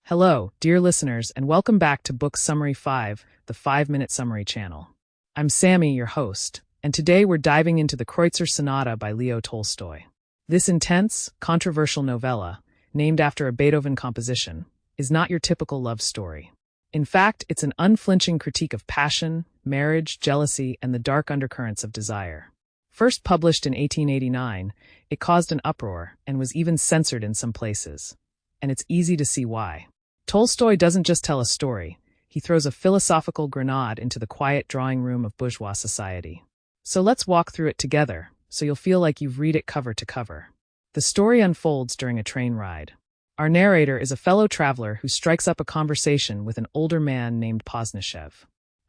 Hello, dear listeners, and welcome back to Book Summary 5, the 5-Minute Summary channel. I'm Sammy, your host, and today we're diving into the Kreutzer Sonata by Leo Tolstoy. This intense, controversial novella, named after a Beethoven composition, is not your typical love story. In fact, it's an unflinching critique of passion, marriage, jealousy, and the dark undercurrents of desire. First published in 1889, it caused an uproar and was even censored in some places. And it's easy to see why. Tolstoy doesn't just tell a story, he throws a philosophical grenade into the quiet drawing room of bourgeois society. So let's walk through it together, so you'll feel like you've read it cover to cover. The story unfolds during a train ride. Our narrator is a fellow traveler who strikes up a conversation with an older man named Pozdnyshev.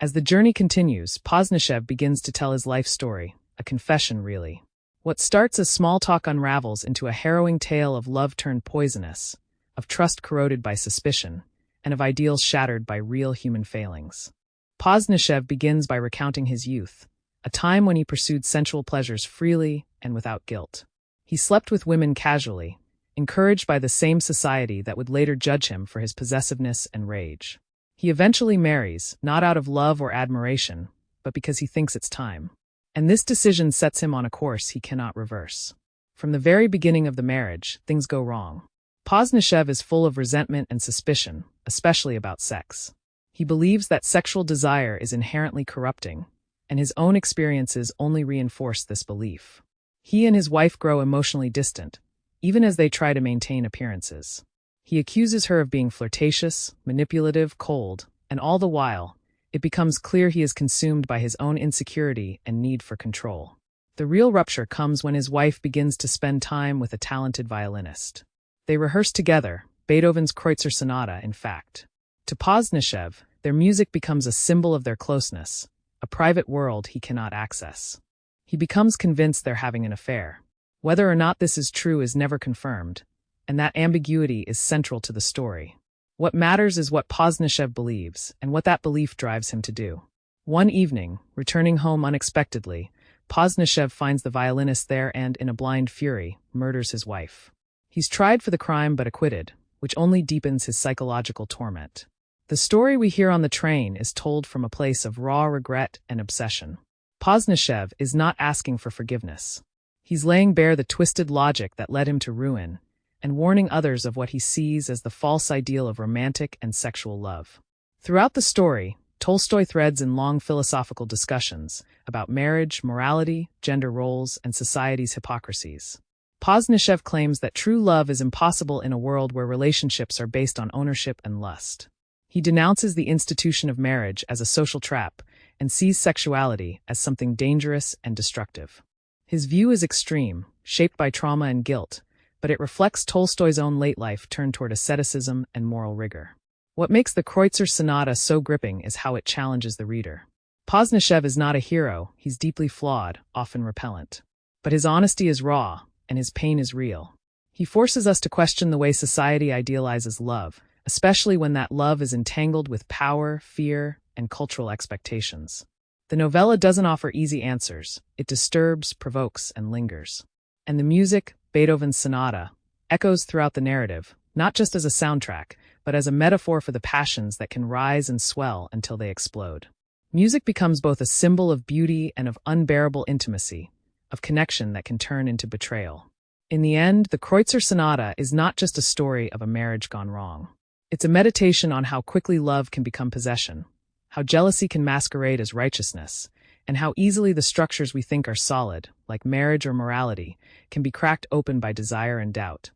As the journey continues, Pozdnyshev begins to tell his life story, a confession really. What starts as small talk unravels into a harrowing tale of love turned poisonous, of trust corroded by suspicion, and of ideals shattered by real human failings. Pozdnyshev begins by recounting his youth, a time when he pursued sensual pleasures freely and without guilt. He slept with women casually, encouraged by the same society that would later judge him for his possessiveness and rage. He eventually marries, not out of love or admiration, but because he thinks it's time. And this decision sets him on a course he cannot reverse. From the very beginning of the marriage, things go wrong. Pozdnyshev is full of resentment and suspicion, especially about sex. He believes that sexual desire is inherently corrupting, and his own experiences only reinforce this belief. He and his wife grow emotionally distant, even as they try to maintain appearances. He accuses her of being flirtatious, manipulative, cold, and all the while, it becomes clear he is consumed by his own insecurity and need for control. The real rupture comes when his wife begins to spend time with a talented violinist. They rehearse together, Beethoven's Kreutzer Sonata, in fact. To Pozdnyshev, their music becomes a symbol of their closeness, a private world he cannot access. He becomes convinced they're having an affair. Whether or not this is true is never confirmed, and that ambiguity is central to the story. What matters is what Pozdnyshev believes, and what that belief drives him to do. One evening, returning home unexpectedly, Pozdnyshev finds the violinist there and, in a blind fury, murders his wife. He's tried for the crime but acquitted, which only deepens his psychological torment. The story we hear on the train is told from a place of raw regret and obsession. Pozdnyshev is not asking for forgiveness. He's laying bare the twisted logic that led him to ruin, and warning others of what he sees as the false ideal of romantic and sexual love. Throughout the story, Tolstoy threads in long philosophical discussions about marriage, morality, gender roles, and society's hypocrisies. Pozdnyshev claims that true love is impossible in a world where relationships are based on ownership and lust. He denounces the institution of marriage as a social trap and sees sexuality as something dangerous and destructive. His view is extreme, shaped by trauma and guilt, but it reflects Tolstoy's own late life turned toward asceticism and moral rigor. What makes the Kreutzer Sonata so gripping is how it challenges the reader. Pozdnyshev is not a hero, he's deeply flawed, often repellent. But his honesty is raw, and his pain is real. He forces us to question the way society idealizes love, especially when that love is entangled with power, fear, and cultural expectations. The novella doesn't offer easy answers. It disturbs, provokes, and lingers. And the music, Beethoven's Sonata, echoes throughout the narrative, not just as a soundtrack, but as a metaphor for the passions that can rise and swell until they explode. Music becomes both a symbol of beauty and of unbearable intimacy, of connection that can turn into betrayal. In the end, the Kreutzer Sonata is not just a story of a marriage gone wrong. It's a meditation on how quickly love can become possession, how jealousy can masquerade as righteousness, and how easily the structures we think are solid, like marriage or morality, can be cracked open by desire and doubt.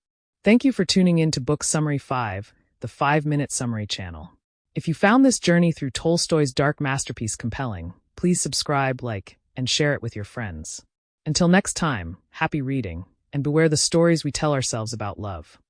Thank you for tuning in to Book Summary 5, the 5-Minute Summary channel. If you found this journey through Tolstoy's dark masterpiece compelling, please subscribe, like, and share it with your friends. Until next time, happy reading, and beware the stories we tell ourselves about love.